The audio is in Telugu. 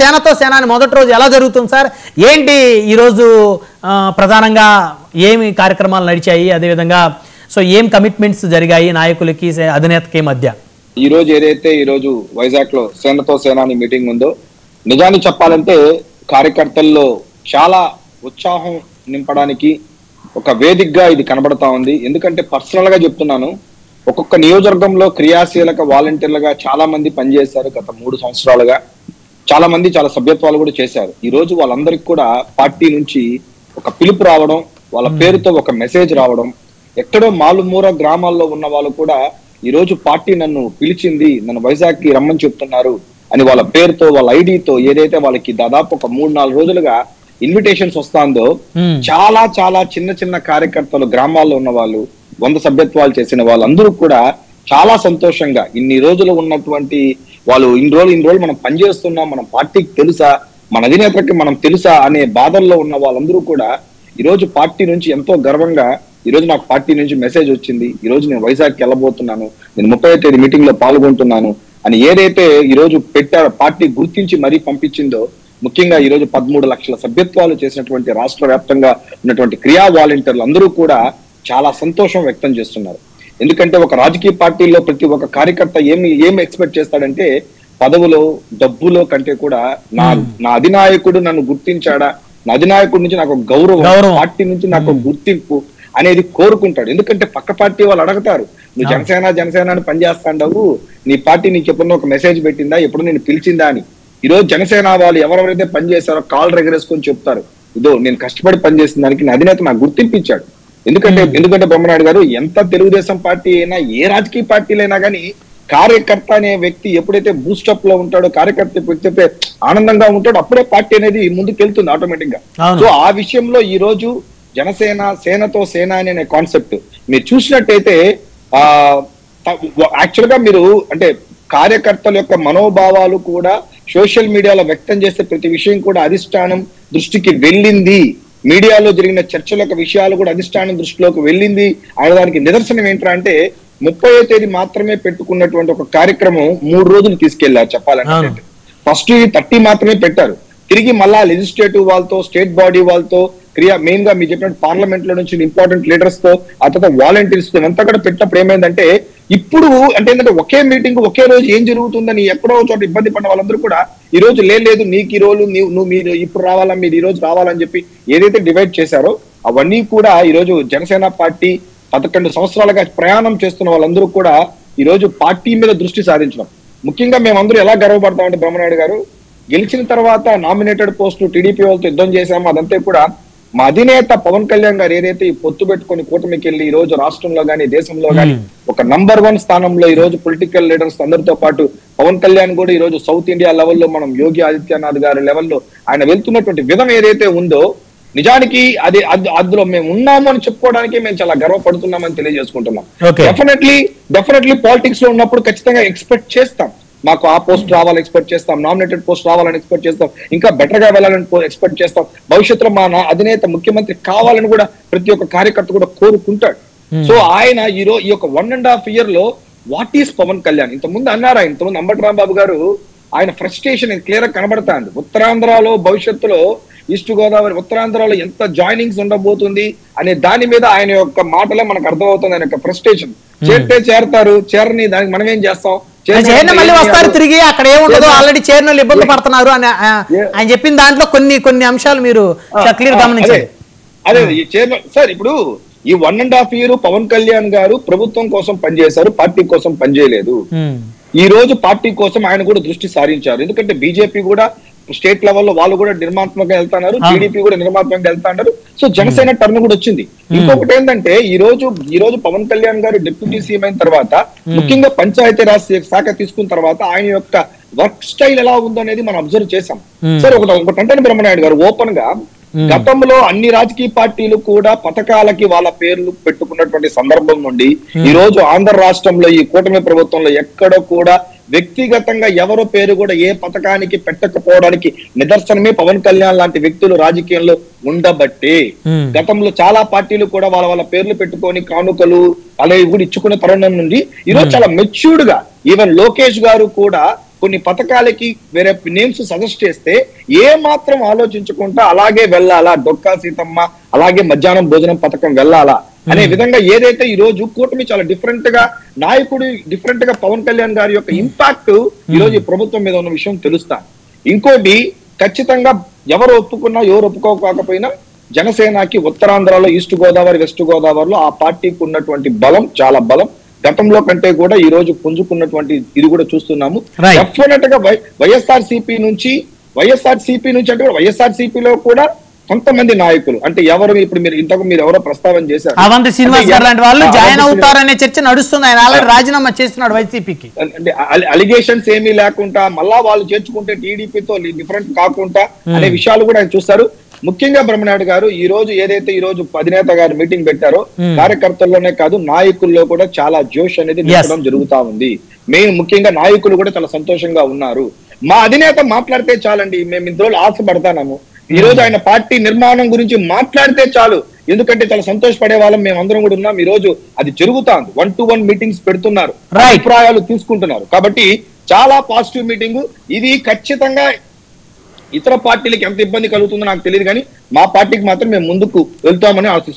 సేనతో సేనాని మొదటి రోజు ఎలా జరుగుతుంది సార్? ఏంటి ఈరోజు ప్రధానంగా ఏమి కార్యక్రమాలు నడిచాయి, అదేవిధంగా సో ఏం కమిట్మెంట్స్ జరిగాయి నాయకులకి అధినేతకి మధ్య? ఈ రోజు ఏదైతే ఈ రోజు వైజాగ్ లో సేనతో సేనాని మీటింగ్ ఉందో, నిజాన్ని చెప్పాలంటే కార్యకర్తల్లో చాలా ఉత్సాహం నింపడానికి ఒక వేదికగా ఇది కనబడతా ఉంది. ఎందుకంటే పర్సనల్ గా చెప్తున్నాను, ఒక్కొక్క నియోజకవర్గంలో క్రియాశీలక వాలంటీర్లుగా చాలా మంది పనిచేశారు. గత 3 సంవత్సరాలుగా చాలా మంది చాలా సభ్యత్వాలు కూడా చేశారు. ఈ రోజు వాళ్ళందరికీ కూడా పార్టీ నుంచి ఒక పిలుపు రావడం, వాళ్ళ పేరుతో ఒక మెసేజ్ రావడం, ఎక్కడో మాలుమూర గ్రామాల్లో ఉన్న వాళ్ళు కూడా ఈ రోజు పార్టీ నన్ను పిలిచింది, నన్ను వైజాగ్ కి రమ్మని చెప్తున్నారు అని వాళ్ళ పేరుతో వాళ్ళ ఐడితో ఏదైతే వాళ్ళకి దాదాపు ఒక 3-4 రోజులుగా ఇన్విటేషన్స్ వస్తాందో, చాలా చాలా చిన్న చిన్న కార్యకర్తలు గ్రామాల్లో ఉన్న వాళ్ళు 100 సభ్యత్వాలు చేసిన వాళ్ళందరూ కూడా చాలా సంతోషంగా ఇన్ని రోజులు ఉన్నటువంటి వాళ్ళు ఇన్ని రోజులు మనం పనిచేస్తున్నాం, మన పార్టీకి తెలుసా, మన అధినేతకి మనం తెలుసా అనే బాధల్లో ఉన్న వాళ్ళందరూ కూడా ఈ రోజు పార్టీ నుంచి ఎంతో గర్వంగా ఈ రోజు నాకు పార్టీ నుంచి మెసేజ్ వచ్చింది, ఈ రోజు నేను వైజాగ్కి వెళ్ళబోతున్నాను, నేను 30వ తేదీ మీటింగ్ లో పాల్గొంటున్నాను అని ఏదైతే ఈ రోజు పెట్టారో, పార్టీ గుర్తించి మరీ పంపించిందో, ముఖ్యంగా ఈ రోజు 13 లక్షల సభ్యత్వాలు చేసినటువంటి రాష్ట్ర వ్యాప్తంగా ఉన్నటువంటి క్రియా వాలంటీర్లు అందరూ కూడా చాలా సంతోషం వ్యక్తం చేస్తున్నారు. ఎందుకంటే ఒక రాజకీయ పార్టీలో ప్రతి ఒక్క కార్యకర్త ఏమి ఎక్స్పెక్ట్ చేస్తాడంటే, పదవులో డబ్బులో కంటే కూడా నా అధినాయకుడు నన్ను గుర్తించాడా, నా అధినాయకుడి నుంచి నాకు గౌరవం, పార్టీ నుంచి నాకు గుర్తింపు అనేది కోరుకుంటాడు. ఎందుకంటే పక్క పార్టీ వాళ్ళు అడుగుతారు, నువ్వు జనసేన అని పనిచేస్తాండవు, నీ పార్టీ నీకు ఎప్పుడన్నా ఒక మెసేజ్ పెట్టిందా, ఎప్పుడు నేను పిలిచిందా అని. ఈ రోజు జనసేన వాళ్ళు ఎవరెవరైతే పనిచేస్తారో కాళ్ళు రెగరేసుకొని చెప్తారు, ఇదో నేను కష్టపడి పనిచేసిన దానికి నా అధినేత నాకు గుర్తింపించాడు. ఎందుకంటే బ్రహ్మనాయుడు గారు, ఎంత తెలుగుదేశం పార్టీ అయినా ఏ రాజకీయ పార్టీలైనా కానీ కార్యకర్త అనే వ్యక్తి ఎప్పుడైతే బూస్టప్ లో ఉంటాడో, కార్యకర్త ఎప్పుడైతే ఆనందంగా ఉంటాడో, అప్పుడే పార్టీ అనేది ముందుకు వెళ్తుంది ఆటోమేటిక్ గా. సో ఆ విషయంలో ఈ రోజు జనసేన సేనతో సేనాని అనే కాన్సెప్ట్ మీరు చూసినట్టయితే యాక్చువల్ గా మీరు అంటే కార్యకర్తల యొక్క మనోభావాలు కూడా సోషల్ మీడియాలో వ్యక్తం చేసే ప్రతి విషయం కూడా అధిష్టానం దృష్టికి వెళ్ళింది. మీడియాలో జరిగిన చర్చల యొక్క విషయాలు కూడా అధిష్టానం దృష్టిలోకి వెళ్ళింది అనే దానికి నిదర్శనం ఏంటంటే, 30వ తేదీ మాత్రమే పెట్టుకున్నటువంటి ఒక కార్యక్రమం 3 రోజులు తీసుకెళ్లారు చెప్పాలంటే. ఫస్ట్ 30 మాత్రమే పెట్టారు, తిరిగి మళ్ళా లెజిస్లేటివ్ వాళ్ళతో, స్టేట్ బాడీ వాళ్ళతో, మెయిన్ గా మీరు చెప్పినట్టు పార్లమెంట్ లో నుంచి ఇంపార్టెంట్ లీడర్స్ తో, ఆ తర్వాత వాలంటీర్స్ తో అంతా కూడా పెట్టినప్పుడు ఏమైందంటే, ఇప్పుడు అంటే ఏంటంటే ఒకే మీటింగ్ ఒకే రోజు ఏం జరుగుతుందని ఎక్కడో చోట ఇబ్బంది పడిన వాళ్ళందరూ కూడా ఈ రోజు లేదు నీకు ఈ రోజు మీరు ఇప్పుడు రావాలా, మీరు ఈ రోజు రావాలని చెప్పి ఏదైతే డివైడ్ చేశారో అవన్నీ కూడా ఈ రోజు జనసేన పార్టీ 11 సంవత్సరాలుగా ప్రయాణం చేస్తున్న వాళ్ళందరూ కూడా ఈ రోజు పార్టీ మీద దృష్టి సారించడం. ముఖ్యంగా మేమందరూ ఎలా గర్వపడతామంటే బ్రహ్మనాయుడు గారు, గెలిచిన తర్వాత నామినేటెడ్ పోస్టులు టీడీపీ వాళ్ళతో యుద్ధం చేశాము, అదంతా కూడా మా అధినేత పవన్ కళ్యాణ్ గారు ఏదైతే ఈ పొత్తు పెట్టుకుని కూటమికి వెళ్ళి ఈ రోజు రాష్ట్రంలో గానీ దేశంలో గానీ ఒక నంబర్ 1 స్థానంలో ఈ రోజు పొలిటికల్ లీడర్స్ అందరితో పాటు పవన్ కళ్యాణ్ కూడా ఈ రోజు సౌత్ ఇండియా లెవెల్లో మనం యోగి ఆదిత్యనాథ్ గారి లెవెల్లో ఆయన వెళ్తున్నటువంటి విధం ఏదైతే ఉందో, నిజానికి అందులో మేము ఉన్నాము అని చెప్పుకోవడానికి మేము చాలా గర్వపడుతున్నామని తెలియజేసుకుంటున్నాం. డెఫినెట్లీ పాలిటిక్స్ లో ఉన్నప్పుడు ఖచ్చితంగా ఎక్స్పెక్ట్ చేస్తాం, మాకు ఆ పోస్ట్ రావాలని ఎక్స్పెక్ట్ చేస్తాం, నామినేటెడ్ పోస్ట్ రావాలని ఎక్స్పెక్ట్ చేస్తాం, ఇంకా బెటర్ గా వెళ్ళాలని ఎక్స్పెక్ట్ చేస్తాం, భవిష్యత్తులో మా అధినేత ముఖ్యమంత్రి కావాలని కూడా ప్రతి ఒక్క కార్యకర్త కూడా కోరుకుంటాడు. సో ఆయన ఈ యొక్క 1.5 year లో వాట్ ఈస్ పవన్ కళ్యాణ్, ఇంతకుముందు అన్నారు, ఇంతకుముందు అంబటి రాంబాబు గారు ఆయన ఫ్రస్ట్రేషన్ క్లియర్ గా కనబడతాంది. ఉత్తరాంధ్రలో భవిష్యత్తులో ఈస్ట్ గోదావరి ఉత్తరాంధ్రలో ఎంత జాయినింగ్స్ ఉండబోతుంది అనే దాని మీద ఆయన యొక్క మాటలే మనకు అర్థమవుతుంది. ఆయన యొక్క ఫ్రస్ట్రేషన్, చేరితే చేరతారు, చేరని దానికి మనం ఏం చేస్తాం, మళ్ళీ వస్తారు తిరిగి, అక్కడ ఏముండదు, ఆల్రెడీ చేరిన ఇబ్బంది పడుతున్నారు అని ఆయన చెప్పిన దాంట్లో కొన్ని అంశాలు మీరు క్లియర్ గమనించారు. అదే సార్, ఇప్పుడు ఈ 1.5 year పవన్ కళ్యాణ్ గారు ప్రభుత్వం కోసం పనిచేశారు, పార్టీ కోసం పనిచేయలేదు. ఈ రోజు పార్టీ కోసం ఆయన కూడా దృష్టి సారించారు. ఎందుకంటే బీజేపీ కూడా స్టేట్ లెవెల్లో వాళ్ళు కూడా నిర్మాత్మకంగా వెళ్తున్నారు, టీడీపీ కూడా నిర్మాత్మకంగా వెళ్తున్నారు. సో జనసేన టర్న్ కూడా వచ్చింది. ఇంకొకటి ఏంటంటే ఈ రోజు పవన్ కళ్యాణ్ గారు డిప్యూటీ సీఎం అయిన తర్వాత, ముఖ్యంగా పంచాయతీ రాజ్ శాఖ తీసుకున్న తర్వాత ఆయన యొక్క వర్క్ స్టైల్ ఎలా ఉందో అనేది మనం అబ్జర్వ్ చేసాం. సరే ఒకటి అంటే బ్రహ్మనాయుడు గారు, ఓపెన్ గా గతంలో అన్ని రాజకీయ పార్టీలు కూడా పథకాలకి వాళ్ళ పేర్లు పెట్టుకున్నటువంటి సందర్భం నుండి ఈ రోజు ఆంధ్ర రాష్ట్రంలో ఈ కూటమి ప్రభుత్వంలో ఎక్కడ కూడా వ్యక్తిగతంగా ఎవరో పేరు కూడా ఏ పథకానికి పెట్టకపోవడానికి నిదర్శనమే పవన్ కళ్యాణ్ లాంటి వ్యక్తులు రాజకీయంలో ఉండబట్టి, గతంలో చాలా పార్టీలు కూడా వాళ్ళ పేర్లు పెట్టుకొని కానుకలు అలాగే కూడా ఇచ్చుకునే తరుణం నుండి ఈరోజు చాలా మెచ్యూర్డ్ గా ఈవెన్ లోకేష్ గారు కూడా కొన్ని పథకాలకి వేరే నేమ్స్ సజెస్ట్ చేస్తే ఏ మాత్రం ఆలోచించకుండా అలాగే వెళ్ళాలా, డొక్కా సీతమ్మ అలాగే మధ్యాహ్నం భోజనం పథకం వెళ్ళాలా అనే విధంగా ఏదైతే ఈ రోజు కూటమి చాలా డిఫరెంట్ గా నాయకుడు డిఫరెంట్ గా పవన్ కళ్యాణ్ గారి యొక్క ఇంపాక్ట్ ఈ రోజు ఈ ప్రభుత్వం మీద ఉన్న విషయం తెలుస్తా. ఇంకోటి ఖచ్చితంగా ఎవరు ఒప్పుకున్నా ఎవరు ఒప్పుకోకపోయినా జనసేనకి ఉత్తరాంధ్రలో ఈస్ట్ గోదావరి వెస్ట్ గోదావరిలో ఆ పార్టీకి ఉన్నటువంటి బలం చాలా బలం. గతంలో కంటే కూడా ఈ రోజు పుంజుకున్నటువంటి ఇది కూడా చూస్తున్నాము. డెఫినెట్ గా వైఎస్ఆర్సీపీ నుంచి అంటే వైఎస్ఆర్సీపీలో కూడా కొంతమంది నాయకులు అంటే ఎవరు ఇప్పుడు మీరు ఎవరో ప్రస్తావన చేశారు, అవంతి శ్రీనివాస్ గారు లాంటి వాళ్ళు జాయిన్ అవుతారనే చర్చ నడుస్తుంది. ఆయన ఆల్రెడీ రాజీనామా చేస్తున్నాడు వైసీపీకి. అంటే అలిగేషన్స్ ఏమీ లేకుండా మళ్ళా వాళ్ళు చేర్చుకుంటే టీడీపీతో డిఫరెంట్ కాకుండా అనే విషయాలు కూడా ఆయన చూస్తారు. ముఖ్యంగా బ్రహ్మనాయుడు గారు ఈ రోజు ఏదైతే ఈ రోజు అధినేత గారు మీటింగ్ పెట్టారో కార్యకర్తల్లోనే కాదు నాయకుల్లో కూడా చాలా జోష్ అనేది నింపడం జరుగుతా ఉంది. మెయిన్ ముఖ్యంగా నాయకులు కూడా చాలా సంతోషంగా ఉన్నారు. మా అధినేత మాట్లాడితే చాలండి, మేము ఇందులో ఆశపడతాము. ఈ రోజు ఆయన పార్టీ నిర్మాణం గురించి మాట్లాడితే చాలు, ఎందుకంటే చాలా సంతోషపడే వాళ్ళం మేమందరం కూడా ఉన్నాం. ఈ రోజు అది జరుగుతాంది, 1-to-1 మీటింగ్స్ పెడుతున్నారు, అభిప్రాయాలు తీసుకుంటున్నారు. కాబట్టి చాలా పాజిటివ్ మీటింగ్ ఇది. ఖచ్చితంగా ఇతర పార్టీలకు ఎంత ఇబ్బంది కలుగుతుందో నాకు తెలియదు, కానీ మా పార్టీకి మాత్రం మేము ముందుకు వెళ్తామని ఆశిస్తున్నాం.